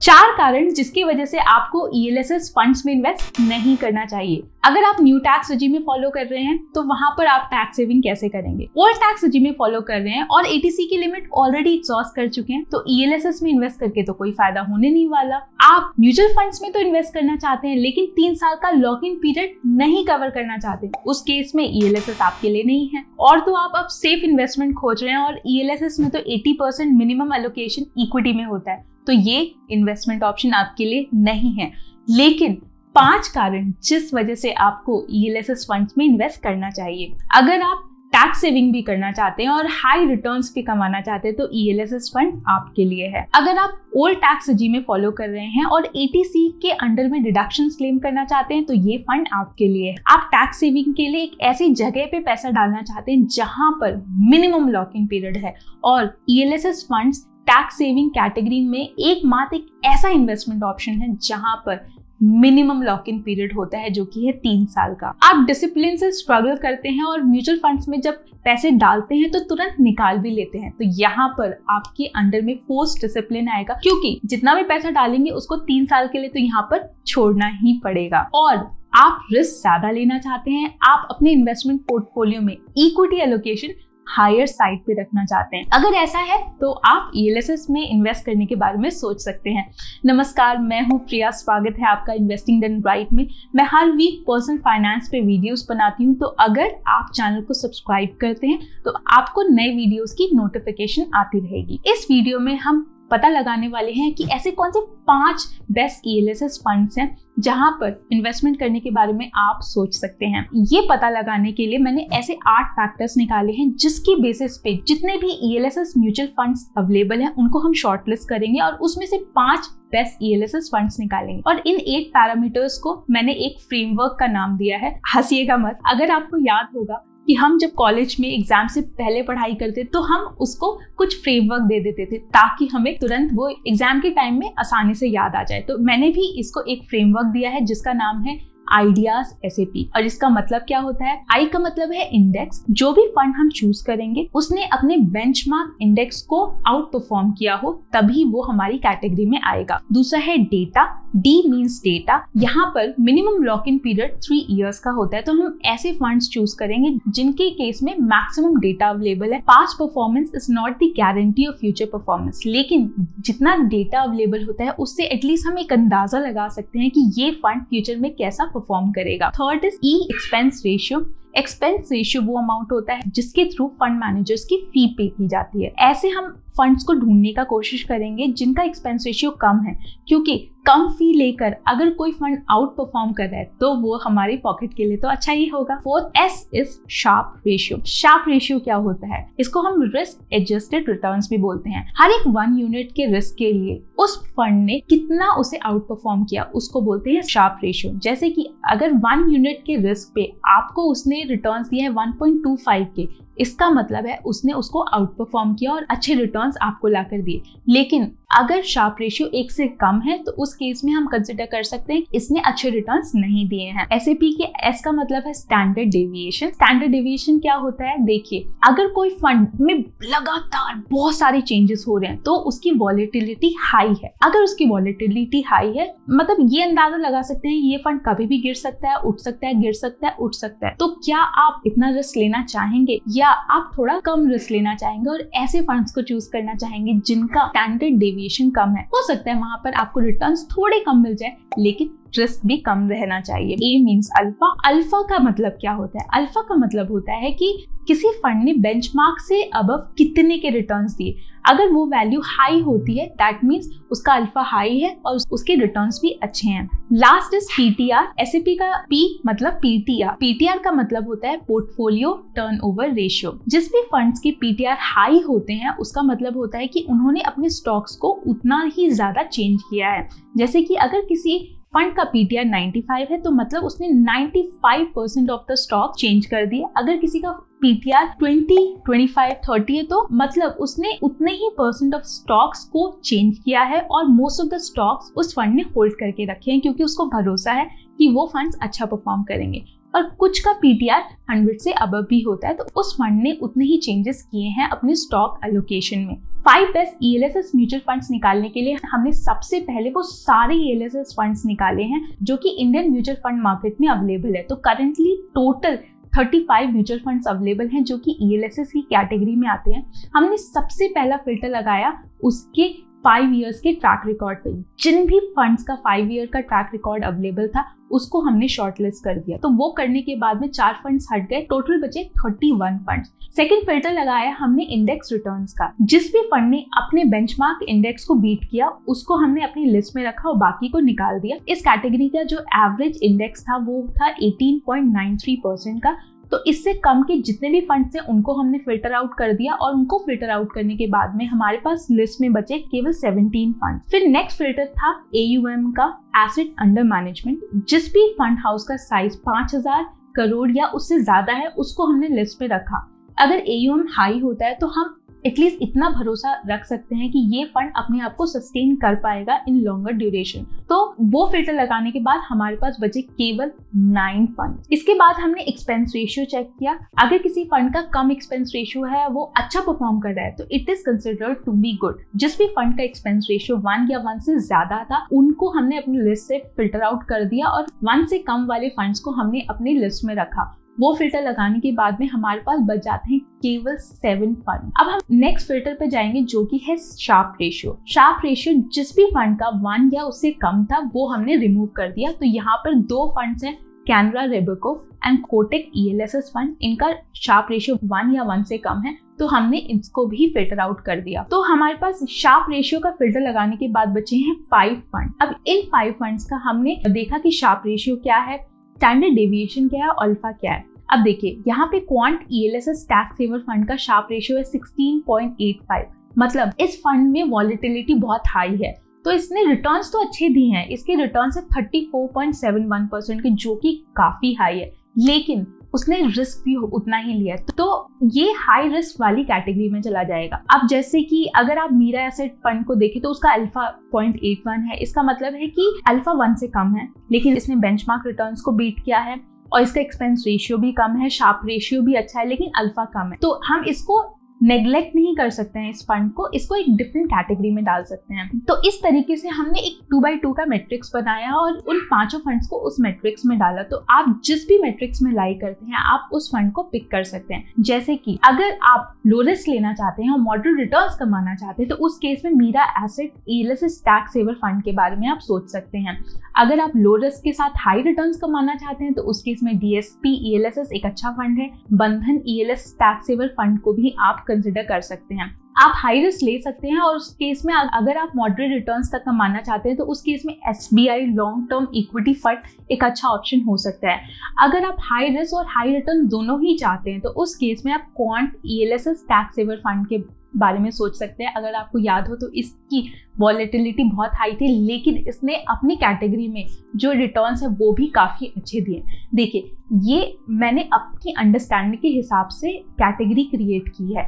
4 कारण जिसकी वजह से आपको ELSS फंड्स में इन्वेस्ट नहीं करना चाहिए। अगर आप न्यू टैक्स रेजिम में फॉलो कर रहे हैं तो वहां पर आप टैक्स सेविंग कैसे करेंगे। ओल्ड टैक्स रेजिम में फॉलो कर रहे हैं और ATC की लिमिट ऑलरेडी एग्जॉस्ट कर चुके हैं तो ELSS में इन्वेस्ट करके तो कोई फायदा होने नहीं वाला। आप म्यूचुअल फंड्स में तो इन्वेस्ट करना चाहते हैं लेकिन 3 साल का लॉक इन पीरियड नहीं कवर करना चाहते, उस केस में ELSS आपके लिए नहीं है। और तो आप अब सेफ इन्वेस्टमेंट खोज रहे हैं और ELSS में तो 80% मिनिमम एलोकेशन इक्विटी में होता है तो ये इन्वेस्टमेंट ऑप्शन आपके लिए नहीं है। लेकिन 5 कारण जिस वजह से आपको ELSS फंड्स में इन्वेस्ट करना चाहिए। अगर आप टैक्स सेविंग भी करना चाहते हैं और हाई रिटर्न्स भी कमाना चाहते हैं तो ELSS फंड आपके लिए है। अगर आप ओल्ड टैक्स रेजिम में फॉलो कर रहे हैं और ATC के अंडर में डिडक्शंस क्लेम करना चाहते हैं तो ये फंड आपके लिए है। आप टैक्स सेविंग के लिए एक ऐसी जगह पे पैसा डालना चाहते हैं जहां पर मिनिमम लॉक इन पीरियड है और ELSS funds tax saving category में एकमात्र एक ऐसा इन्वेस्टमेंट ऑप्शन है जहां पर मिनिमम लॉक इन पीरियड होता है जो कि है 3 साल का। आप डिसिप्लिन से स्ट्रगल करते हैं और म्यूचुअल फंड्स में जब पैसे डालते हैं तो तुरंत निकाल भी लेते हैं तो यहाँ पर आपके अंडर में फोर्स डिसिप्लिन आएगा क्योंकि जितना भी पैसा डालेंगे उसको 3 साल के लिए तो यहाँ पर छोड़ना ही पड़ेगा। और आप रिस्क ज्यादा लेना चाहते हैं, आप अपने इन्वेस्टमेंट पोर्टफोलियो में इक्विटी एलोकेशन हायर साइड पे रखना चाहते हैं। अगर ऐसा है तो आप ELSS में इन्वेस्ट करने के बारे में सोच सकते हैं। नमस्कार, मैं हूं प्रिया, स्वागत है आपका इन्वेस्टिंग डन राइट में। मैं हर वीक पर्सनल फाइनेंस पे वीडियोस बनाती हूं तो अगर आप चैनल को सब्सक्राइब करते हैं तो आपको नए वीडियोस की नोटिफिकेशन आती रहेगी। इस वीडियो में हम पता लगाने वाले हैं कि ऐसे कौन से 5 बेस्ट ELSS फंड्स हैं जहां पर इन्वेस्टमेंट करने के बारे में आप सोच सकते हैं। ये पता लगाने के लिए मैंने ऐसे 8 फैक्टर्स निकाले हैं जिसकी बेसिस पे जितने भी ELSS म्यूचुअल फंड्स अवेलेबल हैं उनको हम शॉर्टलिस्ट करेंगे और उसमें से 5 बेस्ट ELSS फंड्स निकालेंगे। और इन 8 पैरामीटर्स को मैंने एक फ्रेमवर्क का नाम दिया है। हंसिएगा मत, अगर आपको याद होगा कि हम जब कॉलेज में एग्जाम से पहले पढ़ाई करते तो हम उसको कुछ फ्रेमवर्क दे देते थे ताकि हमें तुरंत वो एग्जाम के टाइम में आसानी से याद आ जाए। तो मैंने भी इसको एक फ्रेमवर्क दिया है जिसका नाम है आइडियाज SAP। और इसका मतलब क्या होता है? I का मतलब है इंडेक्स। जो भी फंड हम चूज करेंगे उसने अपने बेंचमार्क इंडेक्स को आउट परफॉर्म किया हो तभी वो हमारी कैटेगरी में आएगा। दूसरा है डेटा, D मीन्स डेटा। यहाँ पर minimum lock in period 3 years का होता है तो हम ऐसे फंड्स चूज करेंगे जिनके केस में मैक्सिमम डेटा अवेलेबल है। Past performance is not the guarantee of future performance, लेकिन जितना डेटा अवेलेबल होता है उससे एटलीस्ट हम एक अंदाजा लगा सकते हैं कि ये फंड फ्यूचर में कैसा परफॉर्म करेगा। Third is expense ratio. Expense ratio वो अमाउंट होता है जिसके थ्रू फंड मैनेजर्स की फी पे की जाती है। ऐसे हम फंड्स को ढूंढने का कोशिश करेंगे जिनका एक्सपेंस रेशियो कम है क्योंकि कम फी लेकर अगर कोई फंड आउट परफॉर्म कर रहा है तो वो हमारी पॉकेट के लिए तो अच्छा ही होगा। Fourth S is Sharpe ratio. Sharpe ratio क्या होता है? इसको हम रिस्क एडजस्टेड रिटर्न्स भी बोलते हैं। हर एक 1 यूनिट के रिस्क के लिए उस फंड ने कितना उसे आउट परफॉर्म किया उसको बोलते हैं शार्प रेशियो। जैसे कि अगर 1 यूनिट के रिस्क पे आपको उसने रिटर्न्स दिए हैं 1.25 के, इसका मतलब है उसने उसको आउट परफॉर्म किया और अच्छे रिटर्न्स आपको लाकर दिए। लेकिन अगर शार्प रेशियो 1 से कम है तो उस केस में हम कंसिडर कर सकते हैं इसने अच्छे रिटर्न्स नहीं दिए हैं। SAP के S का मतलब है स्टैंडर्ड डेविएशन। स्टैंडर्ड डेविएशन क्या होता है? देखिए, अगर कोई फंड में लगातार बहुत सारे चेंजेस हो रहे हैं तो उसकी वॉलेटिलिटी हाई है। अगर उसकी वॉलेटिलिटी हाई है मतलब ये अंदाजा लगा सकते हैं ये फंड कभी भी गिर सकता है, उठ सकता है, गिर सकता है, उठ सकता है। तो क्या आप इतना रिस्क लेना चाहेंगे या आप थोड़ा कम रिस्क लेना चाहेंगे और ऐसे फंड्स को चूज करना चाहेंगे जिनका स्टैंडर्ड डेविएशन कम है? हो सकता है वहां पर आपको रिटर्न्स थोड़े कम मिल जाए लेकिन रिस्क भी कम रहना चाहिए। A means alpha. अल्फा का मतलब क्या होता है? अल्फा का मतलब होता है कि किसी फंड ने बेंचमार्क से अबव कितने के रिटर्न्स दिए। अगर वो वैल्यू हाई होती है दैट मीन्स उसका अल्फा हाई है और उसके रिटर्न्स भी अच्छे हैं। Last is PTR। SAP का P मतलब PTR। PTR का मतलब होता है पोर्टफोलियो टर्नओवर रेशियो। जिस भी फंड्स के PTR हाई होते हैं उसका मतलब होता है कि उन्होंने अपने स्टॉक्स को उतना ही ज्यादा चेंज किया है। जैसे कि अगर किसी फंड का PTR 95 है तो मतलब उसने 95% ऑफ द स्टॉक चेंज कर दिए। अगर किसी का PTR 20, 25, 30 है तो मतलब उसने उतने ही % ऑफ स्टॉक्स को चेंज किया है और मोस्ट ऑफ द स्टॉक्स उस फंड ने होल्ड करके रखे हैं क्योंकि उसको भरोसा है कि वो फंड्स अच्छा परफॉर्म करेंगे। और कुछ का PTR 100 से अबव भी होता है तो उस फंड ने उतने ही चेंजेस किए हैं अपने स्टॉक एलोकेशन में। 5 बेस्ट ELSS म्यूचुअल फंड्स निकालने के लिए हमने सबसे पहले वो सारे ELSS फंड्स निकाले हैं जो कि इंडियन म्यूचुअल फंड मार्केट में अवेलेबल है। तो currently total 35 mutual funds available हैं जो कि ELSS की कैटेगरी में आते हैं। हमने सबसे पहला फिल्टर लगाया उसके 5 इयर्स के ट्रैक रिकॉर्ड पे। जिन भी फंड्स का 5 ईयर का ट्रैक रिकॉर्ड अवेलेबल था उसको हमने शॉर्टलिस्ट कर दिया। तो वो करने के बाद में 4 फंड्स हट गए, टोटल बचे 31 फंड्स। सेकंड फिल्टर लगाया हमने इंडेक्स रिटर्न्स का। जिस भी फंड ने अपने बेंचमार्क इंडेक्स को बीट किया उसको हमने अपनी लिस्ट में रखा और बाकी को निकाल दिया। इस कैटेगरी का जो एवरेज इंडेक्स था वो था 18.93% का। तो इससे कम के जितने भी फंड्स थे उनको हमने फिल्टर आउट कर दिया और उनको फिल्टर आउट करने के बाद में हमारे पास लिस्ट में बचे केवल 17 फंड। फिर नेक्स्ट फिल्टर था AUM का, एसेट अंडर मैनेजमेंट। जिस भी फंड हाउस का साइज 5000 करोड़ या उससे ज्यादा है उसको हमने लिस्ट में रखा। अगर AUM हाई होता है तो हम एटलीस्ट इतना भरोसा रख सकते हैं कि ये फंड अपने आप को सस्टेन कर पाएगा इन लॉन्गर ड्यूरेशन। तो वो फिल्टर लगाने के बाद हमारे पास बचे केवल 9 फंड। इसके बाद हमने एक्सपेंस रेशियो चेक किया। अगर किसी फंड का कम एक्सपेंस रेशियो है, वो अच्छा परफॉर्म कर रहा है, तो it is considered to be good. जिस भी फंड का एक्सपेंस रेशियो 1 या 1 से ज्यादा था उनको हमने अपनी लिस्ट से फिल्टर आउट कर दिया और 1 से कम वाले फंड्स को हमने अपनी लिस्ट में रखा। वो फिल्टर लगाने के बाद में हमारे पास बच जाते हैं केवल 7 फंड। अब हम नेक्स्ट फिल्टर पे जाएंगे जो कि है शार्प रेशियो। शार्प रेशियो जिस भी फंड का 1 या उससे कम था वो हमने रिमूव कर दिया। तो यहाँ पर 2 फंड्स हैं, Canara Robeco and Kotak ELSS fund. इनका शार्प रेशियो 1 या 1 से कम है तो हमने इसको भी फिल्टर आउट कर दिया। तो हमारे पास शार्प रेशियो का फिल्टर लगाने के बाद बचे हैं 5 फंड। अब इन 5 फंड्स का हमने देखा कि शार्प रेशियो क्या है, स्टैंडर्ड डेविएशन क्या है, अल्फा क्या है। अब देखिए यहाँ पे Quant ELSS tax saver fund का शार्प रेशियो है 16.85। मतलब इस फंड में वॉलेटिलिटी बहुत हाई है। तो इसने रिटर्न्स तो अच्छे दिए हैं, इसके रिटर्न्स है 34.71% के, जो कि काफी हाई है, लेकिन उसने रिस्क भी उतना ही लिया। तो ये हाई रिस्क वाली कैटेगरी में चला जाएगा। अब जैसे कि अगर आप मीरा एसेट फंड को देखें तो उसका अल्फा 0.81 है। इसका मतलब है कि अल्फा 1 से कम है, लेकिन इसने बेंचमार्क रिटर्न्स को बीट किया है और इसका एक्सपेंस रेशियो भी कम है, शार्प रेशियो भी अच्छा है, लेकिन अल्फा कम है। तो हम इसको नेग्लेक्ट नहीं कर सकते हैं, इस फंड को, इसको एक डिफरेंट कैटेगरी में डाल सकते हैं। तो इस तरीके से हमने एक 2x2 का मैट्रिक्स बनाया और उन 5 फंड्स को उस मैट्रिक्स में डाला। तो आप जिस भी मैट्रिक्स में लाई करते हैं आप उस फंड को पिक कर सकते हैं। जैसे कि अगर आप लो रिस्क लेना चाहते हैं और मॉडरेट रिटर्न्स कमाना चाहते हैं तो उस केस में Mirae asset ELSS tax saver fund के बारे में आप सोच सकते हैं। अगर आप लो रिस्क के साथ हाई रिटर्न्स कमाना चाहते हैं तो उस केस में DSP ELSS एक अच्छा फंड है। बंधन ELSS टैक्स सेवर फंड को भी आप कंसिडर कर सकते हैं। आप हाई रिस्क ले सकते हैं और उस केस में अगर आप मॉडरेट रिटर्न्स तक कमाना चाहते हैं तो उस केस में SBI long term equity fund एक अच्छा ऑप्शन हो सकता है। अगर आप हाई रिस्क और हाई रिटर्न दोनों ही चाहते हैं तो उस केस में आप Quant ELSS tax saver fund के बारे में सोच सकते हैं। अगर आपको याद हो तो इसकी वॉलेटिलिटी बहुत हाई थी, लेकिन इसने अपनी कैटेगरी में जो रिटर्न्स है वो भी काफ़ी अच्छे दिए। देखिए, ये मैंने अपनी अंडरस्टैंडिंग के हिसाब से कैटेगरी क्रिएट की है।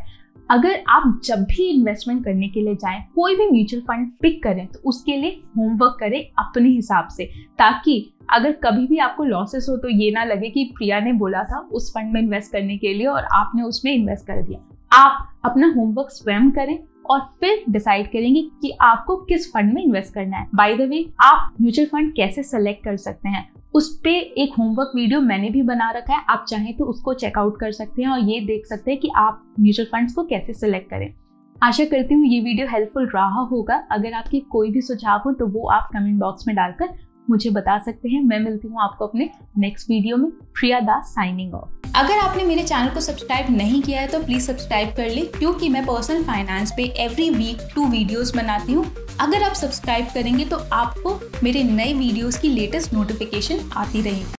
अगर आप जब भी इन्वेस्टमेंट करने के लिए जाएं, कोई भी म्यूचुअल फंड पिक करें तो उसके लिए होमवर्क करें अपने हिसाब से, ताकि अगर कभी भी आपको लॉसेस हो तो ये ना लगे कि प्रिया ने बोला था उस फंड में इन्वेस्ट करने के लिए और आपने उसमें इन्वेस्ट कर दिया। आप अपना होमवर्क स्वयं करें और फिर डिसाइड करेंगे कि आपको किस फंड में इन्वेस्ट करना है। बाय द वे, आप म्यूचुअल फंड कैसे सेलेक्ट कर सकते हैं उस पे एक होमवर्क वीडियो मैंने भी बना रखा है, आप चाहें तो उसको चेकआउट कर सकते हैं और ये देख सकते हैं कि आप म्यूचुअल फंड्स को कैसे सेलेक्ट करें। आशा करती हूँ ये वीडियो हेल्पफुल रहा होगा। अगर आपके कोई भी सुझाव हो तो वो आप कमेंट बॉक्स में डालकर मुझे बता सकते हैं। मैं मिलती हूँ आपको अपने नेक्स्ट वीडियो में। प्रिया दास साइनिंग ऑफ। अगर आपने मेरे चैनल को सब्सक्राइब नहीं किया है तो प्लीज सब्सक्राइब कर ले, क्योंकि मैं पर्सनल फाइनेंस पे एवरी वीक 2 वीडियोस बनाती हूँ। अगर आप सब्सक्राइब करेंगे तो आपको मेरे नए वीडियोस की लेटेस्ट नोटिफिकेशन आती रहेगी।